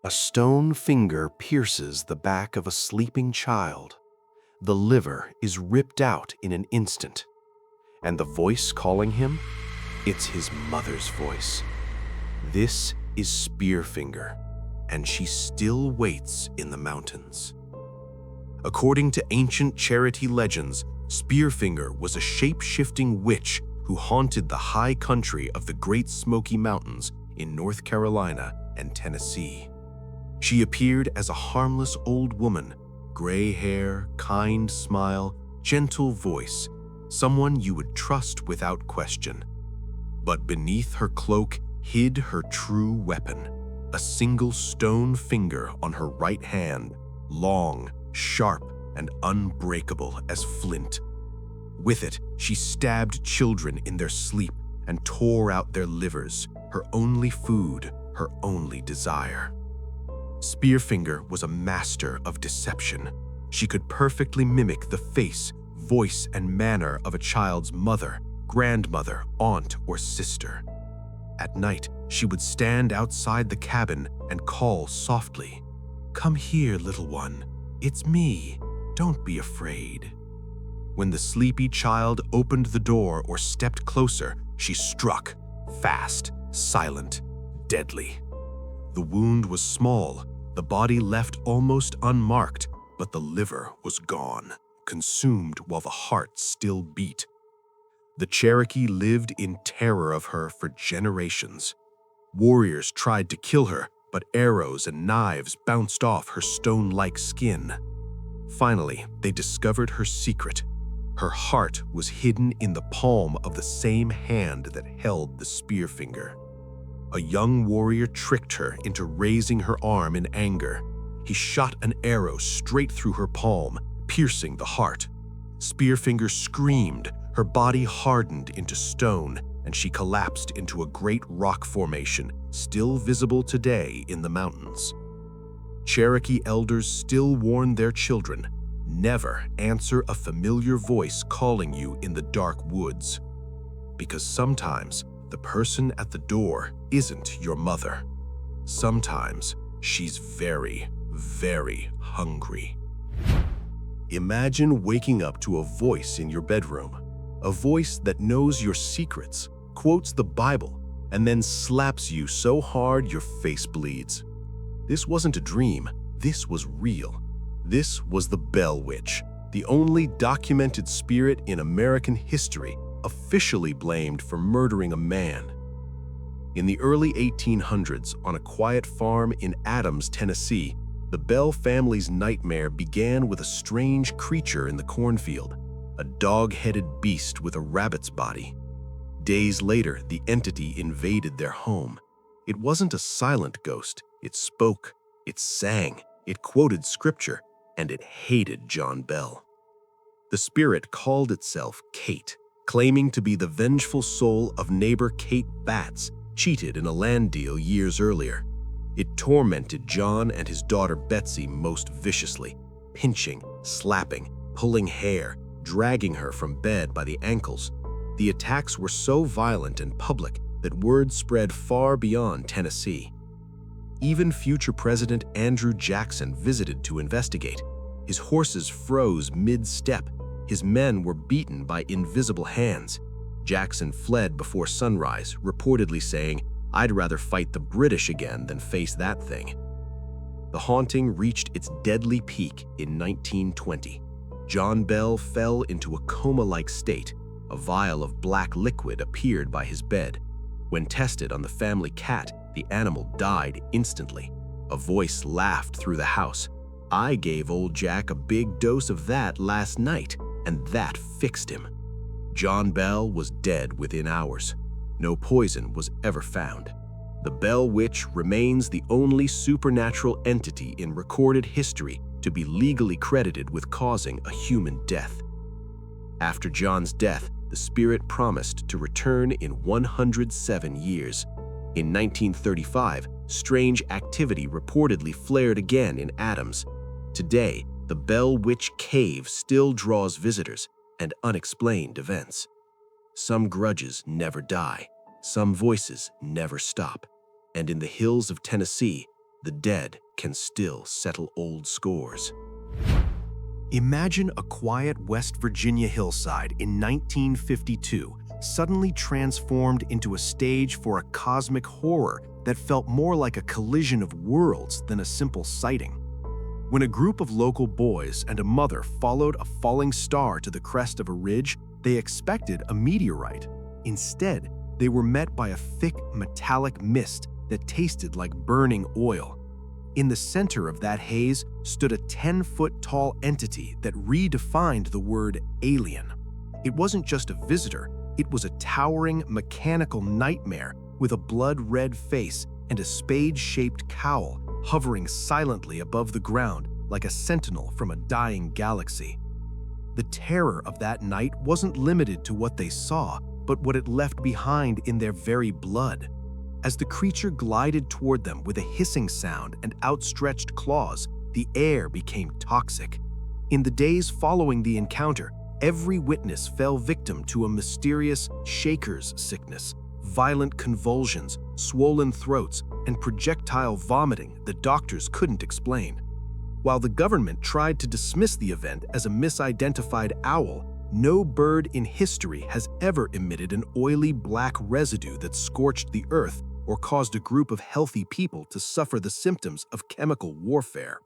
A stone finger pierces the back of a sleeping child. The liver is ripped out in an instant. And the voice calling him? It's his mother's voice. This is Spearfinger, and she still waits in the mountains. According to ancient Cherokee legends, Spearfinger was a shape-shifting witch who haunted the high country of the Great Smoky Mountains in North Carolina and Tennessee. She appeared as a harmless old woman, gray hair, kind smile, gentle voice, someone you would trust without question. But beneath her cloak hid her true weapon, a single stone finger on her right hand, long, sharp, and unbreakable as flint. With it, she stabbed children in their sleep and tore out their livers, her only food, her only desire. Spearfinger was a master of deception. She could perfectly mimic the face, voice, and manner of a child's mother, grandmother, aunt, or sister. At night, she would stand outside the cabin and call softly, "Come here, little one. It's me. Don't be afraid." When the sleepy child opened the door or stepped closer, she struck, fast, silent, deadly. The wound was small, the body left almost unmarked, but the liver was gone, consumed while the heart still beat. The Cherokee lived in terror of her for generations. Warriors tried to kill her, but arrows and knives bounced off her stone-like skin. Finally, they discovered her secret. Her heart was hidden in the palm of the same hand that held the Spearfinger. A young warrior tricked her into raising her arm in anger. He shot an arrow straight through her palm, piercing the heart. Spearfinger screamed, her body hardened into stone, and she collapsed into a great rock formation still visible today in the mountains. Cherokee elders still warn their children, never answer a familiar voice calling you in the dark woods. Because sometimes the person at the door isn't your mother. Sometimes she's very, very hungry. Imagine waking up to a voice in your bedroom, a voice that knows your secrets, quotes the Bible, and then slaps you so hard your face bleeds. This wasn't a dream, this was real. This was the Bell Witch, the only documented spirit in American history officially blamed for murdering a man. In the early 1800s, on a quiet farm in Adams, Tennessee, the Bell family's nightmare began with a strange creature in the cornfield, a dog-headed beast with a rabbit's body. Days later, the entity invaded their home. It wasn't a silent ghost. It spoke, it sang, it quoted scripture, and it hated John Bell. The spirit called itself Kate, claiming to be the vengeful soul of neighbor Kate Batts, cheated in a land deal years earlier. It tormented John and his daughter Betsy most viciously, pinching, slapping, pulling hair, dragging her from bed by the ankles. The attacks were so violent and public that word spread far beyond Tennessee. Even future President Andrew Jackson visited to investigate. His horses froze mid-step. His men were beaten by invisible hands. Jackson fled before sunrise, reportedly saying, "I'd rather fight the British again than face that thing." The haunting reached its deadly peak in 1920. John Bell fell into a coma-like state. A vial of black liquid appeared by his bed. When tested on the family cat, the animal died instantly. A voice laughed through the house. "I gave old Jack a big dose of that last night, and that fixed him." John Bell was dead within hours. No poison was ever found. The Bell Witch remains the only supernatural entity in recorded history to be legally credited with causing a human death. After John's death, the spirit promised to return in 107 years. In 1935, strange activity reportedly flared again in Adams. Today, the Bell Witch Cave still draws visitors and unexplained events. Some grudges never die, some voices never stop, and in the hills of Tennessee, the dead can still settle old scores. Imagine a quiet West Virginia hillside in 1952 suddenly transformed into a stage for a cosmic horror that felt more like a collision of worlds than a simple sighting. When a group of local boys and a mother followed a falling star to the crest of a ridge, they expected a meteorite. Instead, they were met by a thick, metallic mist that tasted like burning oil. In the center of that haze stood a 10-foot-tall entity that redefined the word alien. It wasn't just a visitor, it was a towering, mechanical nightmare with a blood-red face and a spade-shaped cowl hovering silently above the ground like a sentinel from a dying galaxy. The terror of that night wasn't limited to what they saw, but what it left behind in their very blood. As the creature glided toward them with a hissing sound and outstretched claws, the air became toxic. In the days following the encounter, every witness fell victim to a mysterious shaker's sickness, violent convulsions, swollen throats, and projectile vomiting that doctors couldn't explain. While the government tried to dismiss the event as a misidentified owl, no bird in history has ever emitted an oily black residue that scorched the earth or caused a group of healthy people to suffer the symptoms of chemical warfare.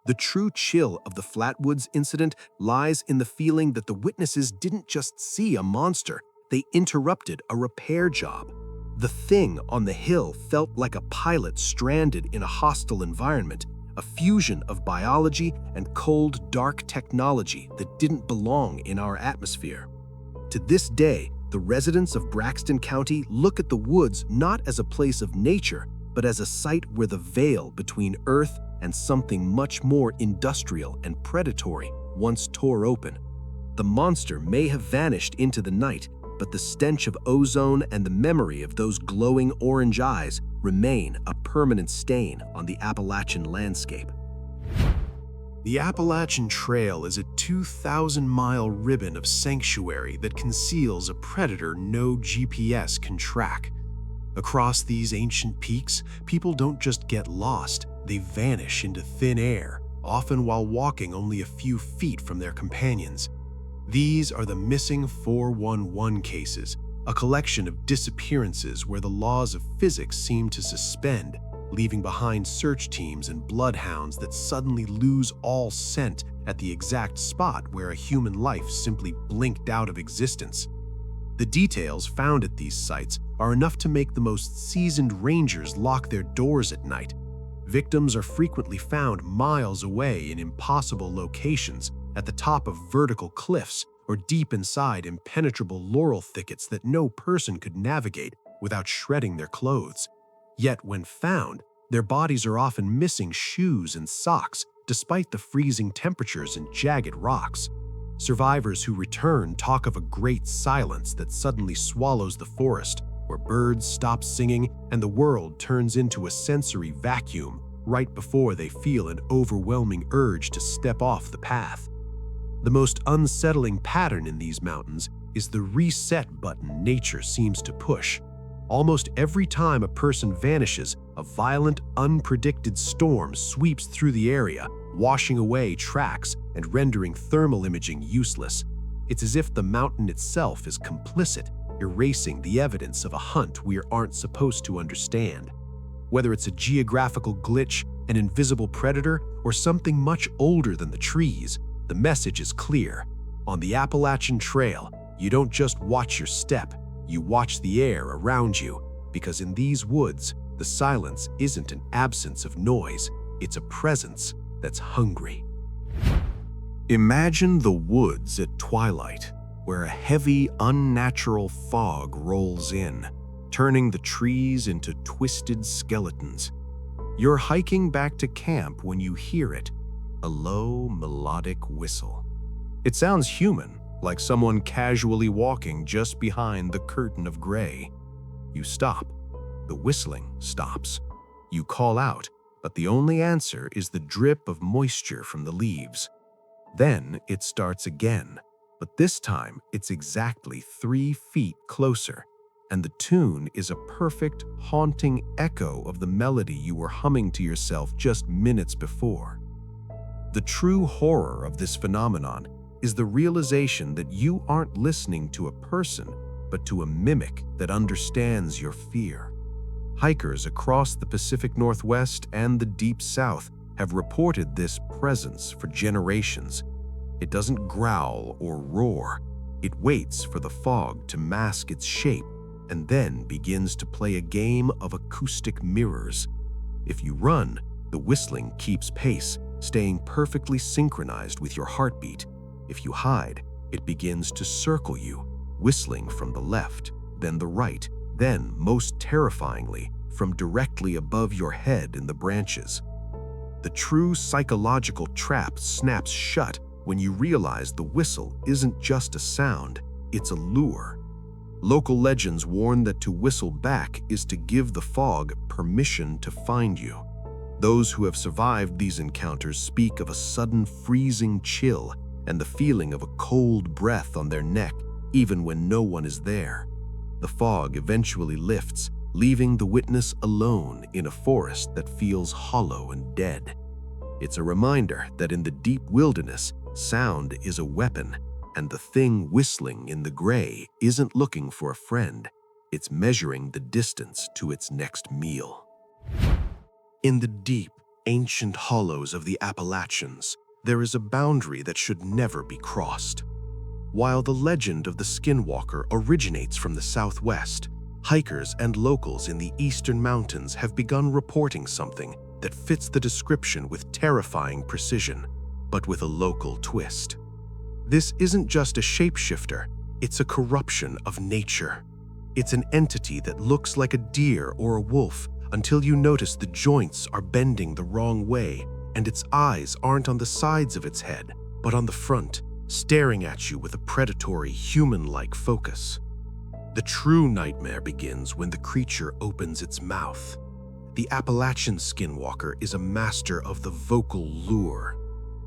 The true chill of the Flatwoods incident lies in the feeling that the witnesses didn't just see a monster, they interrupted a repair job. The thing on the hill felt like a pilot stranded in a hostile environment, a fusion of biology and cold, dark technology that didn't belong in our atmosphere. To this day, the residents of Braxton County look at the woods not as a place of nature, but as a site where the veil between Earth and something much more industrial and predatory once tore open. The monster may have vanished into the night, but the stench of ozone and the memory of those glowing orange eyes remain a permanent stain on the Appalachian landscape. The Appalachian Trail is a 2,000-mile ribbon of sanctuary that conceals a predator no GPS can track. Across these ancient peaks, people don't just get lost, they vanish into thin air, often while walking only a few feet from their companions. These are the missing 411 cases, a collection of disappearances where the laws of physics seem to suspend, leaving behind search teams and bloodhounds that suddenly lose all scent at the exact spot where a human life simply blinked out of existence. The details found at these sites are enough to make the most seasoned rangers lock their doors at night. Victims are frequently found miles away in impossible locations, at the top of vertical cliffs or deep inside impenetrable laurel thickets that no person could navigate without shredding their clothes. Yet when found, their bodies are often missing shoes and socks, despite the freezing temperatures and jagged rocks. Survivors who return talk of a great silence that suddenly swallows the forest, where birds stop singing and the world turns into a sensory vacuum right before they feel an overwhelming urge to step off the path. The most unsettling pattern in these mountains is the reset button nature seems to push. Almost every time a person vanishes, a violent, unpredicted storm sweeps through the area, washing away tracks and rendering thermal imaging useless. It's as if the mountain itself is complicit, erasing the evidence of a hunt we aren't supposed to understand. Whether it's a geographical glitch, an invisible predator, or something much older than the trees, the message is clear. On the Appalachian Trail, you don't just watch your step, you watch the air around you, because in these woods, the silence isn't an absence of noise, it's a presence that's hungry. Imagine the woods at twilight, where a heavy, unnatural fog rolls in, turning the trees into twisted skeletons. You're hiking back to camp when you hear it, a low, melodic whistle. It sounds human, like someone casually walking just behind the curtain of gray. You stop. The whistling stops. You call out, but the only answer is the drip of moisture from the leaves. Then it starts again, but this time it's exactly 3 feet closer. and the tune is a perfect, haunting echo of the melody you were humming to yourself just minutes before. The true horror of this phenomenon is the realization that you aren't listening to a person, but to a mimic that understands your fear. Hikers across the Pacific Northwest and the Deep South have reported this presence for generations. It doesn't growl or roar. It waits for the fog to mask its shape and then begins to play a game of acoustic mirrors. If you run, the whistling keeps pace, staying perfectly synchronized with your heartbeat. If you hide, it begins to circle you, whistling from the left, then the right, then, most terrifyingly, from directly above your head in the branches. The true psychological trap snaps shut when you realize the whistle isn't just a sound, it's a lure. Local legends warn that to whistle back is to give the fog permission to find you. Those who have survived these encounters speak of a sudden freezing chill and the feeling of a cold breath on their neck, even when no one is there. The fog eventually lifts, leaving the witness alone in a forest that feels hollow and dead. It's a reminder that in the deep wilderness, sound is a weapon, and the thing whistling in the gray isn't looking for a friend. It's measuring the distance to its next meal. In the deep, ancient hollows of the Appalachians, there is a boundary that should never be crossed. While the legend of the Skinwalker originates from the Southwest, hikers and locals in the eastern mountains have begun reporting something that fits the description with terrifying precision, but with a local twist. This isn't just a shapeshifter, it's a corruption of nature. It's an entity that looks like a deer or a wolf until you notice the joints are bending the wrong way and its eyes aren't on the sides of its head, but on the front, staring at you with a predatory, human-like focus. The true nightmare begins when the creature opens its mouth. The Appalachian Skinwalker is a master of the vocal lure.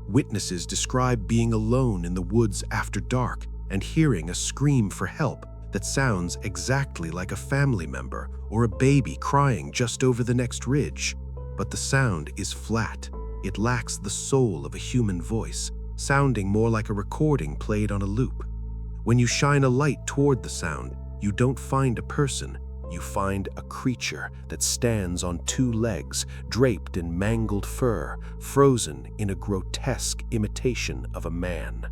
Witnesses describe being alone in the woods after dark and hearing a scream for help that sounds exactly like a family member or a baby crying just over the next ridge. But the sound is flat. It lacks the soul of a human voice, sounding more like a recording played on a loop. When you shine a light toward the sound, you don't find a person, you find a creature that stands on two legs, draped in mangled fur, frozen in a grotesque imitation of a man.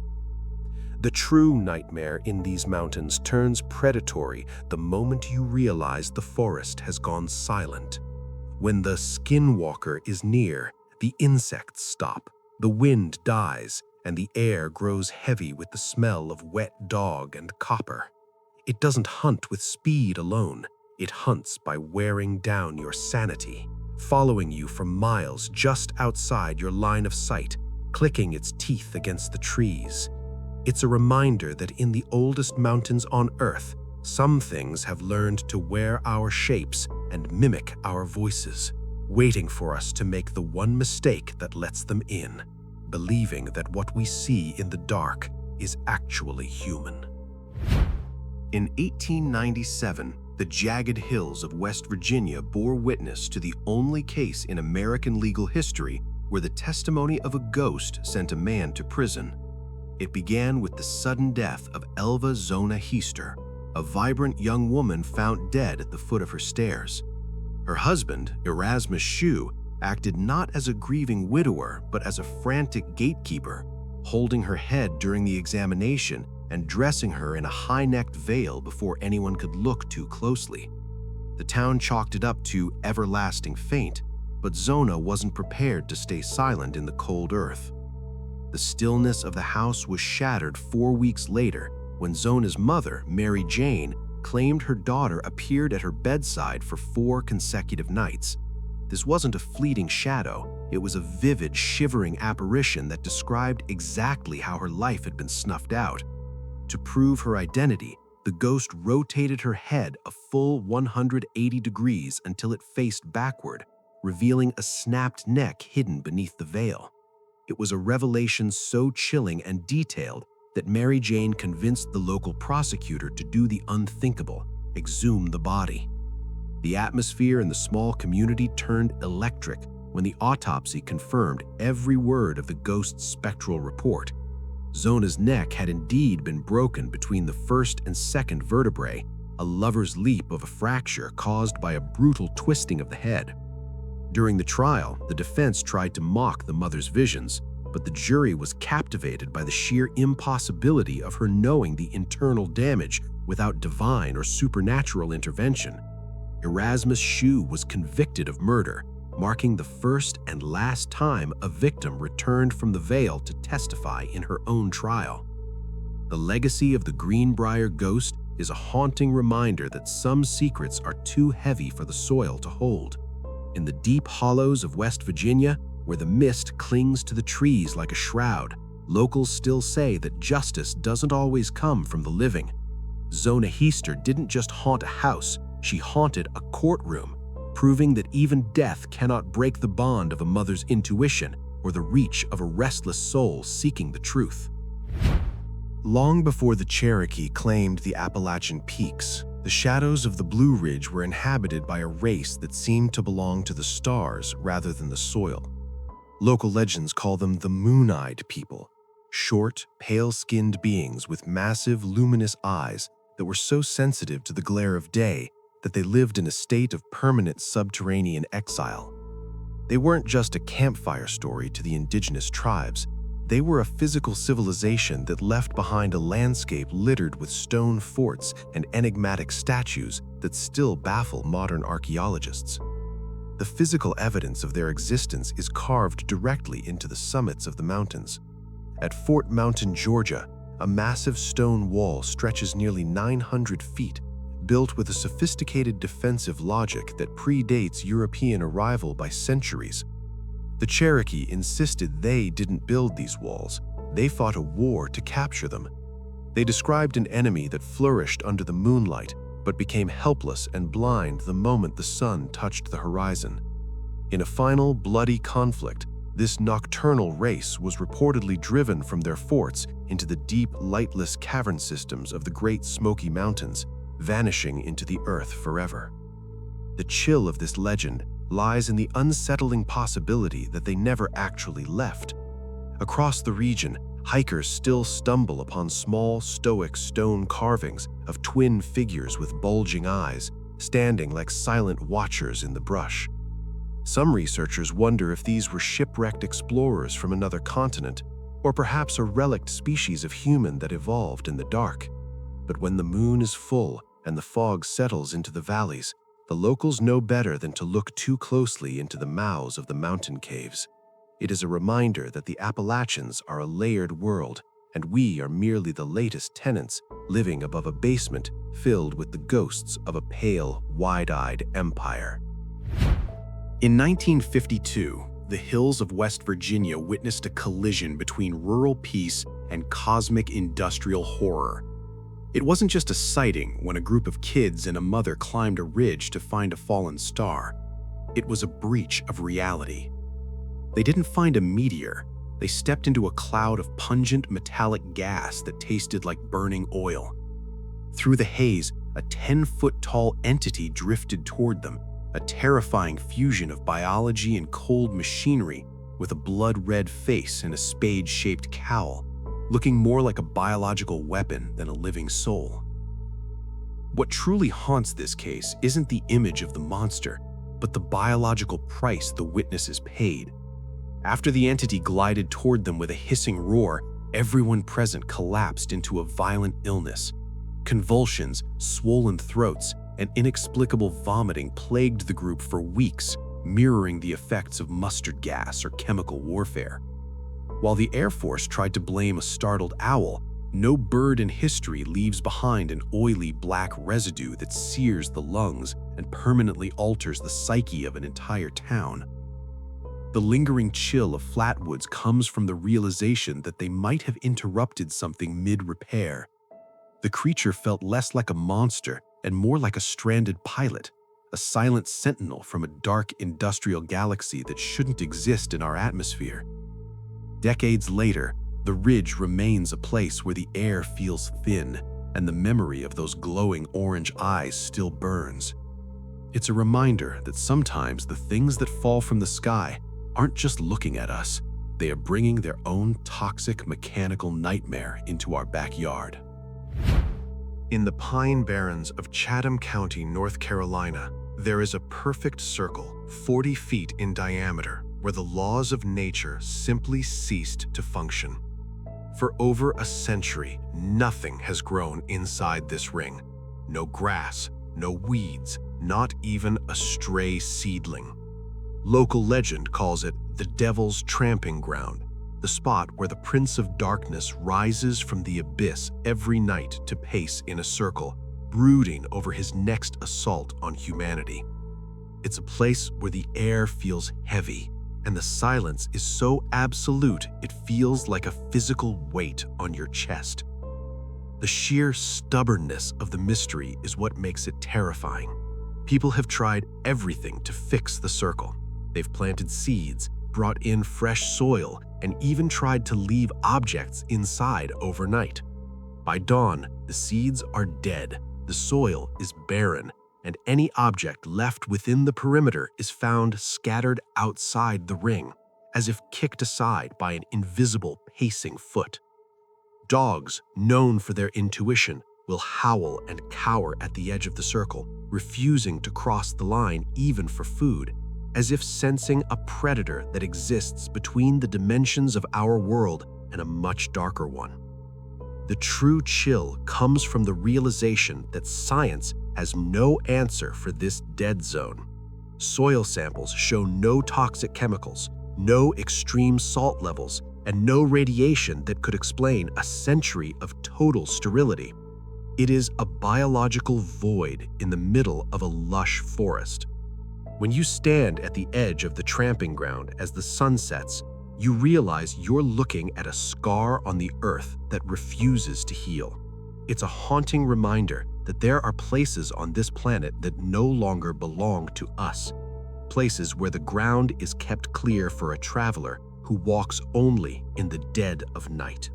The true nightmare in these mountains turns predatory the moment you realize the forest has gone silent. When the Skinwalker is near, the insects stop, the wind dies, and the air grows heavy with the smell of wet dog and copper. It doesn't hunt with speed alone. It hunts by wearing down your sanity, following you for miles just outside your line of sight, clicking its teeth against the trees. It's a reminder that in the oldest mountains on Earth, some things have learned to wear our shapes and mimic our voices, waiting for us to make the one mistake that lets them in, believing that what we see in the dark is actually human. In 1897, the jagged hills of West Virginia bore witness to the only case in American legal history where the testimony of a ghost sent a man to prison. It began with the sudden death of Elva Zona Heister, a vibrant young woman found dead at the foot of her stairs. Her husband, Erasmus Shue, acted not as a grieving widower but as a frantic gatekeeper, holding her head during the examination and dressing her in a high-necked veil before anyone could look too closely. The town chalked it up to everlasting fate, but Zona wasn't prepared to stay silent in the cold earth. The stillness of the house was shattered 4 weeks later when Zona's mother, Mary Jane, claimed her daughter appeared at her bedside for 4 consecutive nights. This wasn't a fleeting shadow, it was a vivid, shivering apparition that described exactly how her life had been snuffed out. To prove her identity, the ghost rotated her head a full 180 degrees until it faced backward, revealing a snapped neck hidden beneath the veil. It was a revelation so chilling and detailed that Mary Jane convinced the local prosecutor to do the unthinkable, exhumed the body. The atmosphere in the small community turned electric when the autopsy confirmed every word of the ghost's spectral report. Zona's neck had indeed been broken between the first and second vertebrae, a lover's leap of a fracture caused by a brutal twisting of the head. During the trial, the defense tried to mock the mother's visions, but the jury was captivated by the sheer impossibility of her knowing the internal damage without divine or supernatural intervention. Erasmus Shue was convicted of murder, marking the first and last time a victim returned from the veil to testify in her own trial. The legacy of the Greenbrier ghost is a haunting reminder that some secrets are too heavy for the soil to hold. In the deep hollows of West Virginia, where the mist clings to the trees like a shroud, locals still say that justice doesn't always come from the living. Zona Heaster didn't just haunt a house, she haunted a courtroom, proving that even death cannot break the bond of a mother's intuition or the reach of a restless soul seeking the truth. Long before the Cherokee claimed the Appalachian peaks, the shadows of the Blue Ridge were inhabited by a race that seemed to belong to the stars rather than the soil. Local legends call them the Moon-Eyed people, short, pale-skinned beings with massive, luminous eyes that were so sensitive to the glare of day that they lived in a state of permanent subterranean exile. They weren't just a campfire story to the indigenous tribes. They were a physical civilization that left behind a landscape littered with stone forts and enigmatic statues that still baffle modern archaeologists. The physical evidence of their existence is carved directly into the summits of the mountains. At Fort Mountain, Georgia, a massive stone wall stretches nearly 900 feet, built with a sophisticated defensive logic that predates European arrival by centuries. The Cherokee insisted they didn't build these walls. They fought a war to capture them. They described an enemy that flourished under the moonlight, but became helpless and blind the moment the sun touched the horizon. In a final, bloody conflict, this nocturnal race was reportedly driven from their forts into the deep, lightless cavern systems of the Great Smoky Mountains, vanishing into the earth forever. The chill of this legend lies in the unsettling possibility that they never actually left. Across the region, hikers still stumble upon small, stoic stone carvings of twin figures with bulging eyes, standing like silent watchers in the brush. Some researchers wonder if these were shipwrecked explorers from another continent, or perhaps a relict species of human that evolved in the dark. But when the moon is full and the fog settles into the valleys, the locals know better than to look too closely into the mouths of the mountain caves. It is a reminder that the Appalachians are a layered world, and we are merely the latest tenants living above a basement filled with the ghosts of a pale, wide-eyed empire. In 1952, the hills of West Virginia witnessed a collision between rural peace and cosmic industrial horror. It wasn't just a sighting when a group of kids and a mother climbed a ridge to find a fallen star. It was a breach of reality. They didn't find a meteor. They stepped into a cloud of pungent metallic gas that tasted like burning oil. Through the haze, a 10-foot-tall entity drifted toward them, a terrifying fusion of biology and cold machinery with a blood-red face and a spade-shaped cowl, looking more like a biological weapon than a living soul. What truly haunts this case isn't the image of the monster, but the biological price the witnesses paid. After the entity glided toward them with a hissing roar, everyone present collapsed into a violent illness. Convulsions, swollen throats, and inexplicable vomiting plagued the group for weeks, mirroring the effects of mustard gas or chemical warfare. While the Air Force tried to blame a startled owl, no bird in history leaves behind an oily black residue that sears the lungs and permanently alters the psyche of an entire town. The lingering chill of Flatwoods comes from the realization that they might have interrupted something mid-repair. The creature felt less like a monster and more like a stranded pilot, a silent sentinel from a dark industrial galaxy that shouldn't exist in our atmosphere. Decades later, the ridge remains a place where the air feels thin, and the memory of those glowing orange eyes still burns. It's a reminder that sometimes the things that fall from the sky aren't just looking at us, they are bringing their own toxic mechanical nightmare into our backyard. In the Pine Barrens of Chatham County, North Carolina, there is a perfect circle, 40 feet in diameter, where the laws of nature simply ceased to function. For over a century, nothing has grown inside this ring. No grass, no weeds, not even a stray seedling. Local legend calls it the Devil's Tramping Ground, the spot where the Prince of Darkness rises from the abyss every night to pace in a circle, brooding over his next assault on humanity. It's a place where the air feels heavy, and the silence is so absolute it feels like a physical weight on your chest. The sheer stubbornness of the mystery is what makes it terrifying. People have tried everything to fix the circle. They've planted seeds, brought in fresh soil, and even tried to leave objects inside overnight. By dawn, the seeds are dead, the soil is barren, and any object left within the perimeter is found scattered outside the ring, as if kicked aside by an invisible pacing foot. Dogs, known for their intuition, will howl and cower at the edge of the circle, refusing to cross the line even for food, as if sensing a predator that exists between the dimensions of our world and a much darker one. The true chill comes from the realization that science has no answer for this dead zone. Soil samples show no toxic chemicals, no extreme salt levels, and no radiation that could explain a century of total sterility. It is a biological void in the middle of a lush forest. When you stand at the edge of the tramping ground as the sun sets, you realize you're looking at a scar on the earth that refuses to heal. It's a haunting reminder that there are places on this planet that no longer belong to us, places where the ground is kept clear for a traveler who walks only in the dead of night.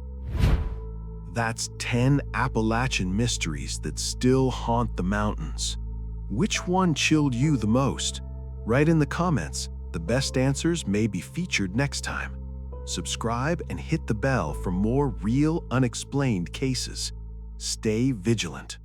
That's 10 Appalachian mysteries that still haunt the mountains. Which one chilled you the most? Write in the comments. The best answers may be featured next time. Subscribe and hit the bell for more real, unexplained cases. Stay vigilant.